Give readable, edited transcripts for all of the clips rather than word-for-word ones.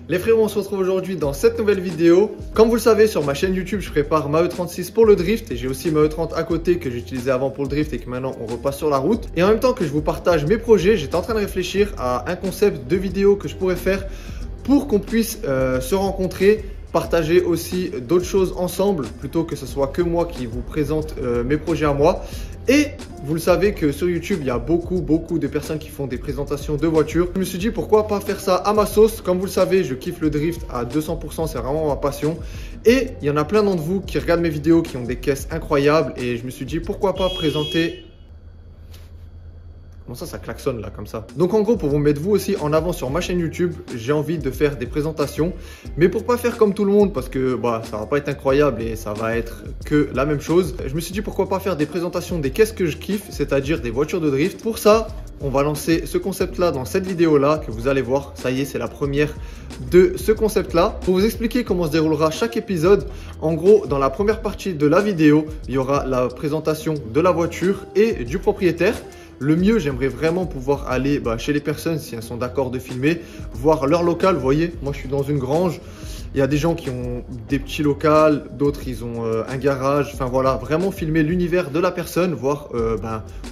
Les frérots, on se retrouve aujourd'hui dans cette nouvelle vidéo. Comme vous le savez, sur ma chaîne YouTube, je prépare ma E36 pour le drift et j'ai aussi ma E30 à côté que j'utilisais avant pour le drift et que maintenant on repasse sur la route. Et en même temps que je vous partage mes projets, j'étais en train de réfléchir à un concept de vidéo que je pourrais faire pour qu'on puisse se rencontrer, partager aussi d'autres choses ensemble plutôt que ce soit que moi qui vous présente mes projets à moi. Et vous le savez que sur YouTube, il y a beaucoup de personnes qui font des présentations de voitures. Je me suis dit pourquoi pas faire ça à ma sauce. Comme vous le savez, je kiffe le drift à 200%, c'est vraiment ma passion. Et il y en a plein d'entre vous qui regardent mes vidéos, qui ont des caisses incroyables. Et je me suis dit pourquoi pas présenter... Comment ça klaxonne là comme ça. Donc en gros, pour vous mettre vous aussi en avant sur ma chaîne YouTube, j'ai envie de faire des présentations. Mais pour pas faire comme tout le monde, parce que ça va pas être incroyable et ça va être que la même chose. Je me suis dit pourquoi pas faire des présentations des caisses que je kiffe, c'est-à-dire des voitures de drift. Pour ça, on va lancer ce concept là dans cette vidéo là que vous allez voir. Ça y est, c'est la première de ce concept là. Pour vous expliquer comment se déroulera chaque épisode, en gros, dans la première partie de la vidéo, il y aura la présentation de la voiture et du propriétaire. Le mieux, j'aimerais vraiment pouvoir aller chez les personnes si elles sont d'accord de filmer, voir leur local. Vous voyez, moi je suis dans une grange. Il y a des gens qui ont des petits locals, d'autres ils ont un garage. Enfin voilà, vraiment filmer l'univers de la personne, voir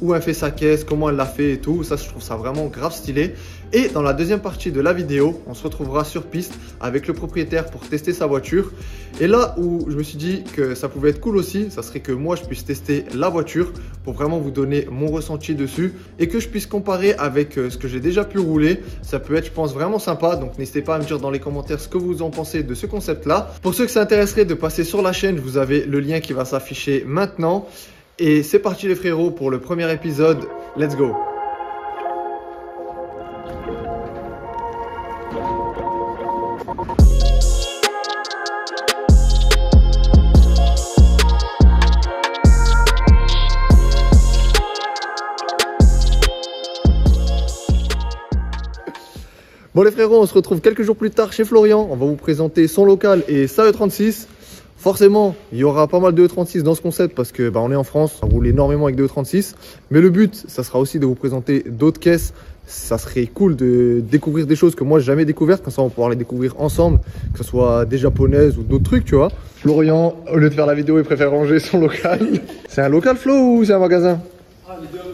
où elle fait sa caisse, comment elle l'a fait et tout. Ça, je trouve ça vraiment grave stylé. Et dans la deuxième partie de la vidéo, on se retrouvera sur piste avec le propriétaire pour tester sa voiture. Et là où je me suis dit que ça pouvait être cool aussi, ça serait que moi je puisse tester la voiture pour vraiment vous donner mon ressenti dessus et que je puisse comparer avec ce que j'ai déjà pu rouler. Ça peut être, je pense, vraiment sympa. Donc n'hésitez pas à me dire dans les commentaires ce que vous en pensez de ce concept là. Pour ceux que ça intéresserait de passer sur la chaîne, vous avez le lien qui va s'afficher maintenant. Et c'est parti les frérots pour le premier épisode. Let's go! Bon les frérots, on se retrouve quelques jours plus tard chez Florian. On va vous présenter son local et sa E36. Forcément, il y aura pas mal de E36 dans ce concept parce que on est en France, on roule énormément avec des E36. Mais le but, ça sera aussi de vous présenter d'autres caisses. Ça serait cool de découvrir des choses que moi j'ai jamais découvertes. Comme ça, on va pouvoir les découvrir ensemble, que ce soit des japonaises ou d'autres trucs, tu vois. Florian, au lieu de faire la vidéo, il préfère ranger son local. C'est un local, Flo, ou c'est un magasin? Ah, les deux.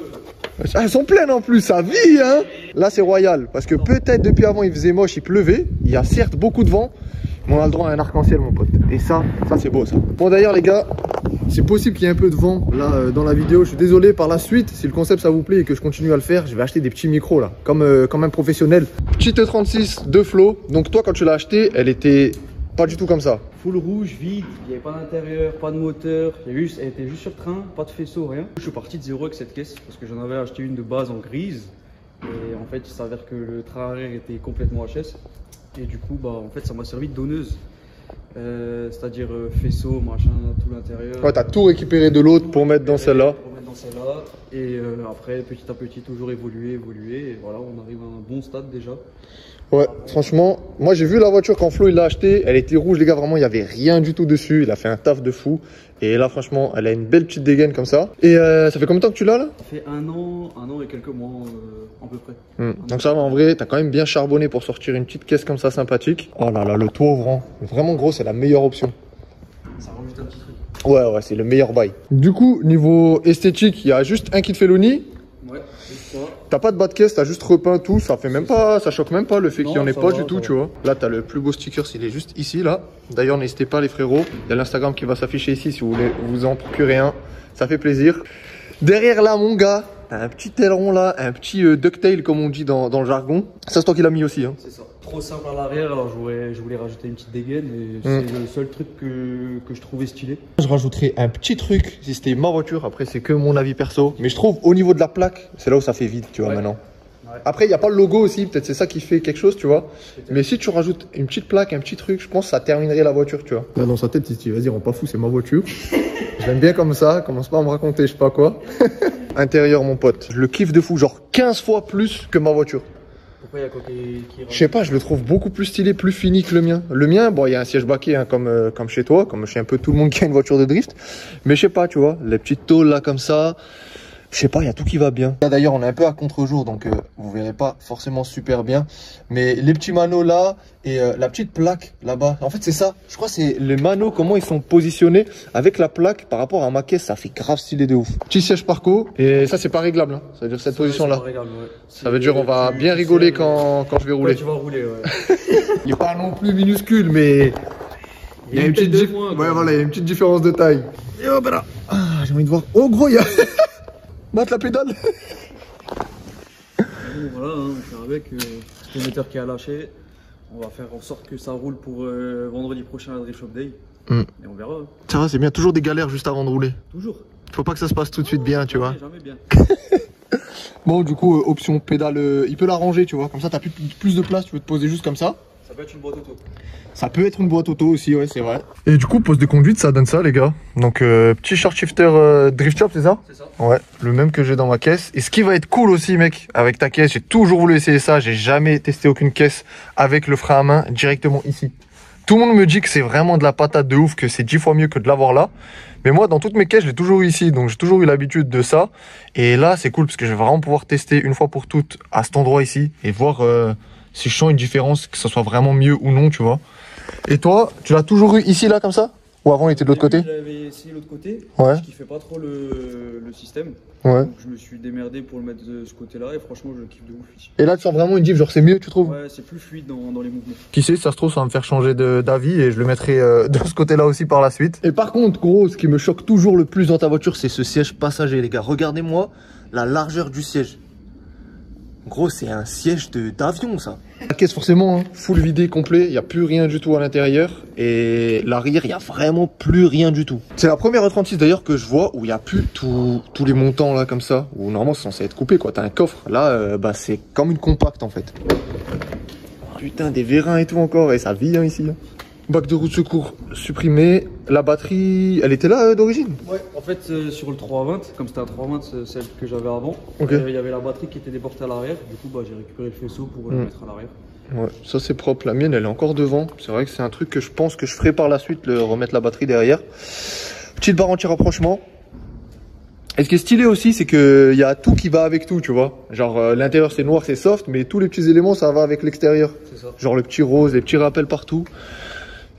Elles sont pleines en plus, ça vit hein. Là c'est royal, parce que peut-être depuis avant il faisait moche, il pleuvait. Il y a certes beaucoup de vent, mais on a le droit à un arc-en-ciel mon pote. Et ça c'est beau ça. Bon d'ailleurs les gars, c'est possible qu'il y ait un peu de vent là dans la vidéo. Je suis désolé, par la suite, si le concept ça vous plaît et que je continue à le faire, je vais acheter des petits micros là, comme un professionnel. Petite E36 de Flo. Donc toi quand tu l'as acheté, elle était pas du tout comme ça. Full rouge, vide, il n'y avait pas d'intérieur, pas de moteur, elle était juste sur train, pas de faisceau, rien. Je suis parti de zéro avec cette caisse parce que j'en avais acheté une de base en grise. Et en fait, il s'avère que le train arrière était complètement HS. Et du coup, en fait, ça m'a servi de donneuse. C'est-à-dire faisceau, machin, tout l'intérieur. Ouais, t'as tout récupéré de l'autre pour mettre dans celle-là. Et après, petit à petit, toujours évoluer. Et voilà, on arrive à un bon stade déjà. Ouais, franchement, moi j'ai vu la voiture quand Flo il l'a acheté, elle était rouge les gars, vraiment il n'y avait rien du tout dessus, il a fait un taf de fou. Et là franchement, elle a une belle petite dégaine comme ça. Et ça fait combien de temps que tu l'as là? Ça fait un an et quelques mois à peu près. Donc ça va en vrai, t'as quand même bien charbonné pour sortir une petite caisse comme ça sympathique. Oh là là, le toit ouvrant, vraiment gros, c'est la meilleure option. Ça rajoute un petit truc. Ouais, c'est le meilleur bail. Du coup, niveau esthétique, il y a juste un kit Felony. Ouais, c'est ça. T'as pas de bas de caisse, t'as juste repeint tout, ça fait même pas, ça choque même pas le fait qu'il y en ait pas du tout, tu vois. Là, t'as le plus beau sticker, il est juste ici, là. D'ailleurs, n'hésitez pas les frérots, il y a l'Instagram qui va s'afficher ici si vous voulez vous en procurer un, ça fait plaisir. Derrière là, mon gars, t'as un petit aileron là, un petit ducktail comme on dit dans le jargon. Ça, c'est toi qui l'as mis aussi, hein. C'est ça. Trop simple à l'arrière, alors je voulais rajouter une petite dégaine et c'est le seul truc que je trouvais stylé. Je rajouterais un petit truc si c'était ma voiture, après c'est que mon avis perso. Mais je trouve au niveau de la plaque, c'est là où ça fait vide, tu vois maintenant. Ouais. Après il n'y a pas le logo aussi, peut-être c'est ça qui fait quelque chose, tu vois. Mais si tu rajoutes une petite plaque, un petit truc, je pense que ça terminerait la voiture, tu vois. Là, dans sa tête, il se dit vas-y, rends pas fou, c'est ma voiture. J'aime bien comme ça, commence pas à me raconter je sais pas quoi. Intérieur mon pote, je le kiffe de fou, genre 15 fois plus que ma voiture. Pourquoi il y a quoi qui je sais pas, je le trouve beaucoup plus stylé, plus fini que le mien. Le mien, il y a un siège baquet hein, comme chez toi, comme chez un peu tout le monde qui a une voiture de drift. Mais je sais pas, tu vois, les petites tôles là comme ça. Je sais pas, il y a tout qui va bien. Là d'ailleurs, on est un peu à contre-jour, donc vous verrez pas forcément super bien. Mais les petits manos là et la petite plaque là-bas, en fait c'est ça. Je crois que c'est les manos, comment ils sont positionnés avec la plaque par rapport à ma caisse, ça fait grave stylé de ouf. Petit siège Parco, et ça c'est pas réglable, hein. Ça veut dire cette position là. Ouais. Ça veut dire on va bien rigoler quand je vais rouler. Ouais, tu vas rouler, ouais. Il est pas non plus minuscule, mais il y a une petite voilà, il y a une petite différence de taille. Et hop là. Ah, j'ai envie de voir. Oh gros, il y a battre la pédale. Bon, voilà, hein, on fait avec le moteur qui a lâché. On va faire en sorte que ça roule pour vendredi prochain à la Drift Shop Day. Et on verra. Ça va, c'est bien. Toujours des galères juste avant de rouler. Toujours. Faut pas que ça se passe tout de suite bien, tu vois. Jamais bien. Bon, du coup, option pédale, il peut la ranger, tu vois. Comme ça, t'as plus de place, tu peux te poser juste comme ça. Ça peut être une boîte auto. Ça peut être une boîte auto aussi, ouais, c'est vrai. Et du coup, poste de conduite, ça donne ça, les gars. Donc, petit short shifter drift shop, c'est ça? C'est ça. Ouais, le même que j'ai dans ma caisse. Et ce qui va être cool aussi, mec, avec ta caisse, j'ai toujours voulu essayer ça. J'ai jamais testé aucune caisse avec le frein à main directement ici. Tout le monde me dit que c'est vraiment de la patate de ouf, que c'est 10 fois mieux que de l'avoir là. Mais moi, dans toutes mes caisses, je l'ai toujours eu ici. Donc, j'ai toujours eu l'habitude de ça. Et là, c'est cool parce que je vais vraiment pouvoir tester une fois pour toutes à cet endroit ici et voir si je sens une différence, que ça soit vraiment mieux ou non, tu vois. Et toi, tu l'as toujours eu ici, là, comme ça? Ou avant, il était de l'autre côté? J'avais essayé l'autre côté. Ouais. Je kiffais pas trop le système. Ouais. Donc je me suis démerdé pour le mettre de ce côté-là et franchement, je kiffe de ouf ici. Et là, tu sens vraiment une diff, genre c'est mieux, tu trouves? Ouais, c'est plus fluide dans les mouvements. Qui sait, si ça se trouve, ça va me faire changer d'avis et je le mettrai de ce côté-là aussi par la suite. Et par contre, gros, ce qui me choque toujours le plus dans ta voiture, c'est ce siège passager, les gars. Regardez-moi la largeur du siège. Gros, c'est un siège d'avion, ça. La caisse, forcément, hein, full vidé, complet. Il n'y a plus rien du tout à l'intérieur. Et l'arrière, il n'y a vraiment plus rien du tout. C'est la première E36 d'ailleurs que je vois où il n'y a plus tous les montants là, comme ça. Où normalement, c'est censé être coupé, quoi. T'as un coffre. Là, bah, c'est comme une compacte, en fait. Putain, des vérins et tout encore. Et ça vit, hein, ici. Hein. Bac de roue de secours supprimé. La batterie, elle était là d'origine? Ouais, en fait, sur le 320, comme c'était un 320, celle que j'avais avant, okay. Il y avait la batterie qui était déportée à l'arrière. Du coup, bah, j'ai récupéré le faisceau pour le mettre à l'arrière. Ouais, ça c'est propre. La mienne, elle est encore devant. C'est vrai que c'est un truc que je pense que je ferai par la suite, remettre la batterie derrière. Petite barre anti-rapprochement. Et ce qui est stylé aussi, c'est qu'il y a tout qui va avec tout, tu vois. Genre, l'intérieur c'est noir, c'est soft, mais tous les petits éléments, ça va avec l'extérieur. C'est ça. Genre le petit rose, les petits rappels partout.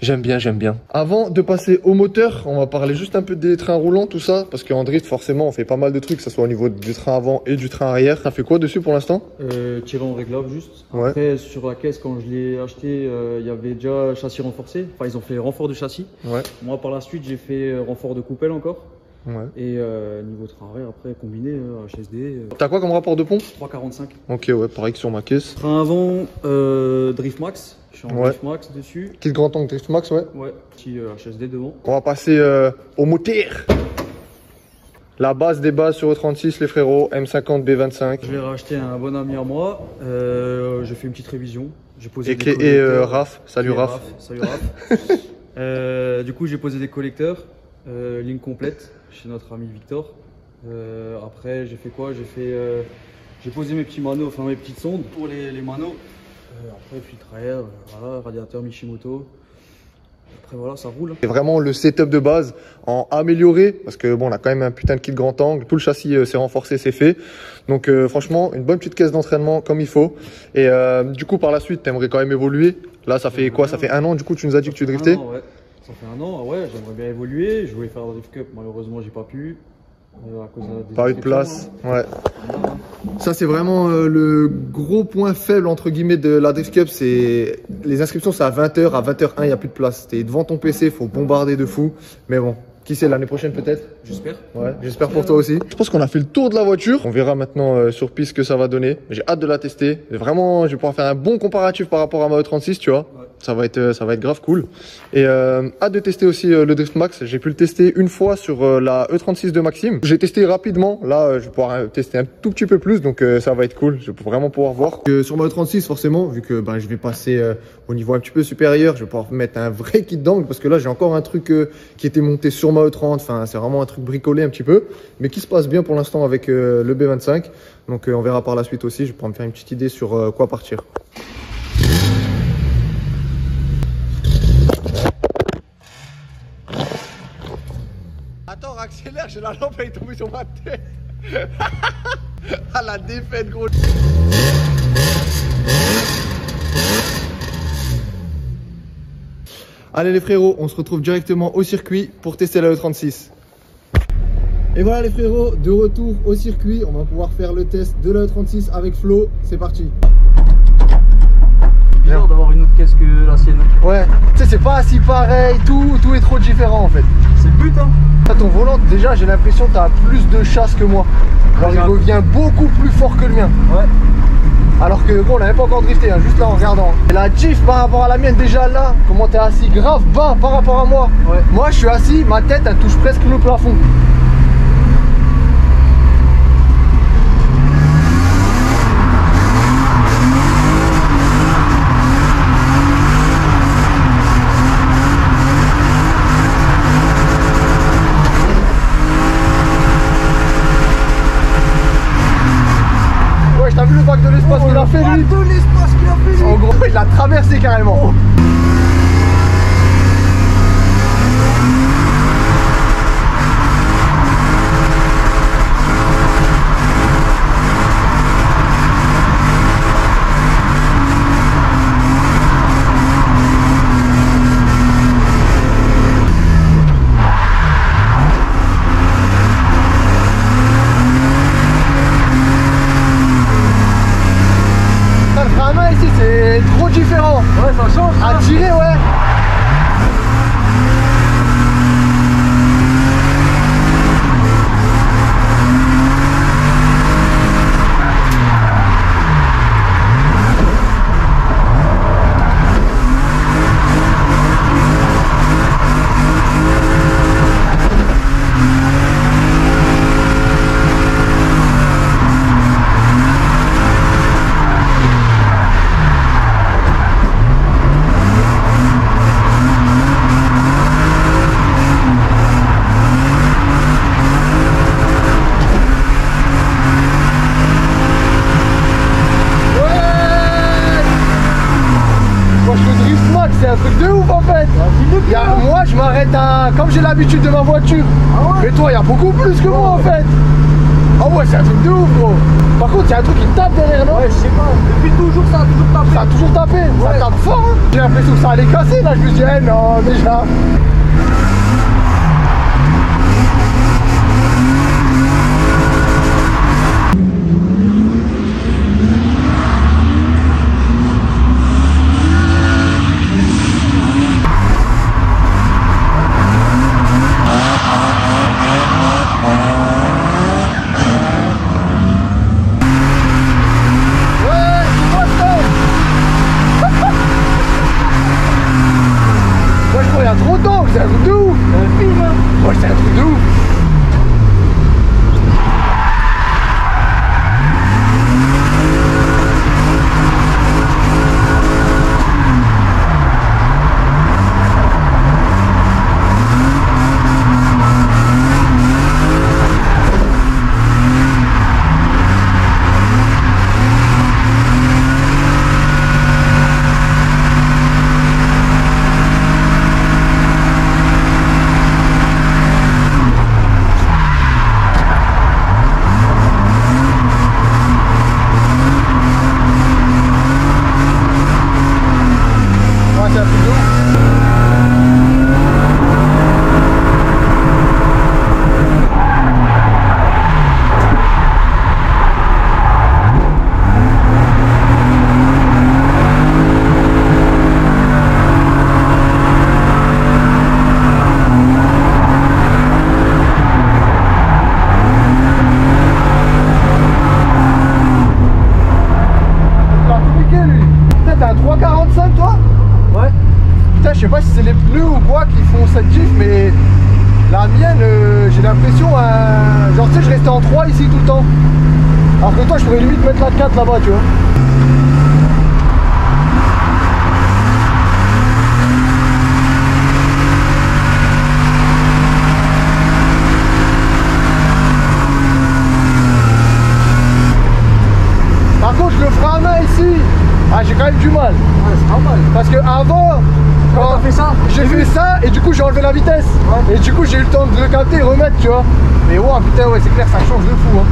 J'aime bien, j'aime bien. Avant de passer au moteur, on va parler juste un peu des trains roulants, tout ça. Parce qu'en drift, forcément, on fait pas mal de trucs, que ce soit au niveau du train avant et du train arrière. Ça fait quoi dessus pour l'instant? Tirant réglable juste. Ouais. Après, sur la caisse, quand je l'ai acheté, il y avait déjà châssis renforcé. Enfin, ils ont fait renfort de châssis. Ouais. Moi, par la suite, j'ai fait renfort de coupelle encore. Ouais. Et niveau train arrière, après, combiné, HSD. T'as quoi comme rapport de pompe? 3,45. Ok, ouais, pareil que sur ma caisse. Train avant, Drift Max. Je suis en Drift Max dessus. Kit grand angle Drift Max, ouais. Ouais, petit HSD devant. On va passer au moteur. La base des bases sur E36, les frérots, M50 B25. Je vais racheter un bon ami à moi. J'ai fait une petite révision. J'ai posé et Raph. Salut Raph. Salut Raph. Du coup, j'ai posé des collecteurs, ligne complète chez notre ami Victor. Après, j'ai fait quoi? J'ai posé mes petits manos, enfin mes petites sondes pour les manos. Après, filtre à air, voilà, radiateur Mishimoto. Après, voilà, ça roule. C'est vraiment le setup de base en amélioré parce que bon, on a quand même un putain de kit grand angle. Tout le châssis s'est renforcé, c'est fait. Donc, franchement, une bonne petite caisse d'entraînement comme il faut. Et du coup, par la suite, t'aimerais quand même évoluer. Là, ça fait quoi? Ça fait un an, du coup, tu nous as dit que tu driftais? Ouais. Ça fait un an, ouais, j'aimerais bien évoluer. Je voulais faire la Drift Cup, malheureusement, j'ai pas pu. À cause des pas eu de place, ouais. Ça c'est vraiment le gros point faible entre guillemets de la Drift Cup, c'est les inscriptions, c'est à 20h, à 20h01 il n'y a plus de place. T'es devant ton PC, faut bombarder de fou, mais bon. Qui sait, l'année prochaine peut-être? J'espère. Ouais, j'espère pour toi aussi. Je pense qu'on a fait le tour de la voiture. On verra maintenant sur piste ce que ça va donner. J'ai hâte de la tester. Vraiment, je vais pouvoir faire un bon comparatif par rapport à ma E36, tu vois. Ouais. Ça va être grave cool. Et hâte de tester aussi le Drift Max. J'ai pu le tester une fois sur la E36 de Maxime. J'ai testé rapidement. Là, je vais pouvoir tester un tout petit peu plus. Donc ça va être cool. Je vais vraiment pouvoir voir. Sur ma E36, forcément, vu que je vais passer au niveau un petit peu supérieur, je vais pouvoir mettre un vrai kit d'angle. Parce que là, j'ai encore un truc qui était monté sur ma E30. Enfin, c'est vraiment un truc bricolé un petit peu. Mais qui se passe bien pour l'instant avec le B25. Donc on verra par la suite aussi. Je vais pouvoir me faire une petite idée sur quoi partir. Attends, accélère, j'ai la lampe, elle est tombée sur ma tête. À la défaite, gros. Allez les frérots, on se retrouve directement au circuit pour tester la E36. Et voilà les frérots, de retour au circuit. On va pouvoir faire le test de la E36 avec Flo. C'est parti. C'est bizarre d'avoir une autre caisse que la sienne. Ouais, tu sais, c'est pas si pareil, tout est trop différent en fait. C'est le but, hein. Ton volant, déjà, j'ai l'impression que tu as plus de chasse que moi. Genre, il revient beaucoup plus fort que le mien. Ouais. Alors que bon, on n'a même pas encore drifté, hein, juste là en regardant. Et la diff par rapport à la mienne, déjà là, comment t'es assis grave bas par rapport à moi. Ouais. Moi, je suis assis, ma tête, elle touche presque le plafond. T'as vu le bac de l'espace qu'il a fait lui? En gros, il l'a traversé carrément. C'est trop différent. Ouais, ça change. À tirer, ouais. C'est un truc de ouf en fait. Moi je m'arrête à comme j'ai l'habitude de ma voiture. Ah ouais. Mais toi il y a beaucoup plus que moi en fait. Ah ouais, c'est un truc de ouf gros. Par contre il y a un truc qui tape derrière, non? Ouais, je sais pas. Depuis toujours ça a toujours tapé. Ça a toujours tapé, ouais. Ça tape fort hein. J'ai l'impression que ça allait casser là, je me dis eh non déjà. Trop d'angle, c'est un truc de ouf. C'est un film hein. Ouais, c'est un truc de ouf. Je sais pas si c'est les pneus ou quoi qui font cette diff, mais la mienne, j'ai l'impression, genre tu sais, je restais en 3 ici tout le temps. Alors que toi, je pourrais limite mettre la 4 là-bas, tu vois. Par contre, le frein à main ici, j'ai quand même du mal. Ouais, c'est normal. Parce que avant, Quand t'as fait ça, j'ai fait ça et du coup j'ai enlevé la vitesse. Ouais. Et du coup j'ai eu le temps de le capter et remettre, tu vois. Mais wow, putain, ouais, c'est clair, ça change de fou. Hein.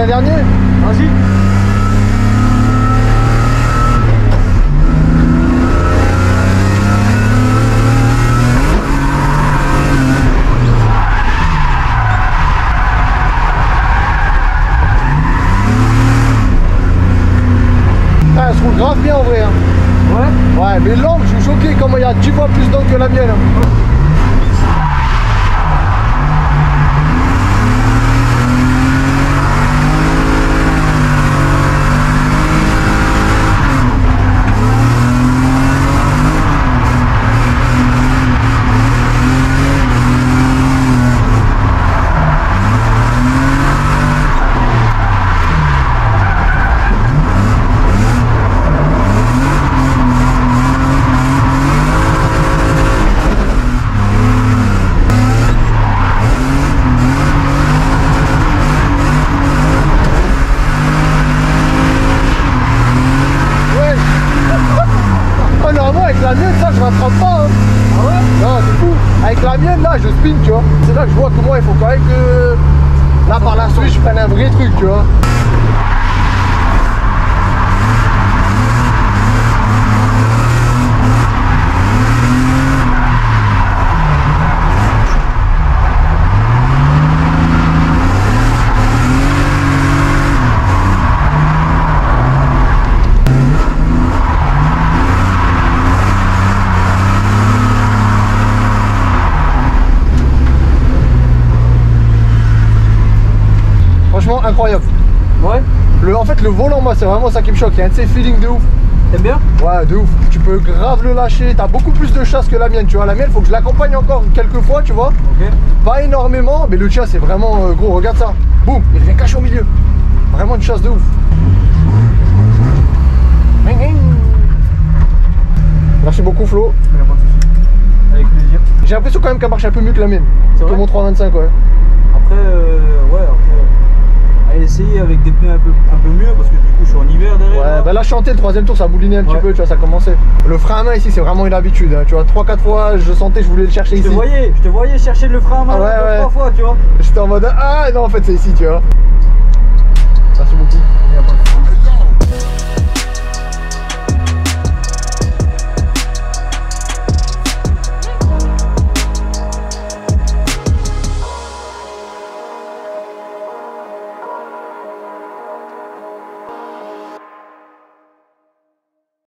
Un dernier? Vas-y. Ah, elle se roule grave bien en vrai. Hein. Ouais. Ouais, mais l'angle, je suis choqué comment il y a 10 fois plus d'angle que la mienne. Hein. La mienne, ça je rattrape pas. Hein. Ah ouais? Non, c'est fou. Avec la mienne, là, je spin, tu vois. C'est là que je vois que moi, il faut quand même que là, par la suite, je prenne un vrai truc, tu vois. Franchement incroyable. Ouais. En fait le volant, moi c'est vraiment ça qui me choque. Il y a un de ces feelings de ouf. T'aimes bien? Ouais, de ouf. Tu peux grave le lâcher. T'as beaucoup plus de chasse que la mienne, tu vois. La mienne, faut que je l'accompagne encore quelques fois, tu vois. Ok. Pas énormément, mais le tien c'est vraiment gros. Regarde ça. Boum, il revient caché au milieu. Vraiment une chasse de ouf. Merci beaucoup Flo. Pas de soucis. Avec plaisir. J'ai l'impression quand même qu'elle marche un peu mieux que la mienne. C'est vrai? Que mon 325, ouais. Après, ouais, après, à essayer avec des pneus un peu mieux parce que du coup je suis en hiver derrière. Ouais, bah là chanter le troisième tour ça boulinait un petit peu, tu vois, ça commençait. Le frein à main ici c'est vraiment une habitude, hein, tu vois, 3-4 fois je sentais que je voulais le chercher ici. Je te voyais chercher le frein à main 2-3 fois, tu vois. J'étais en mode ah non en fait c'est ici, tu vois. Merci beaucoup.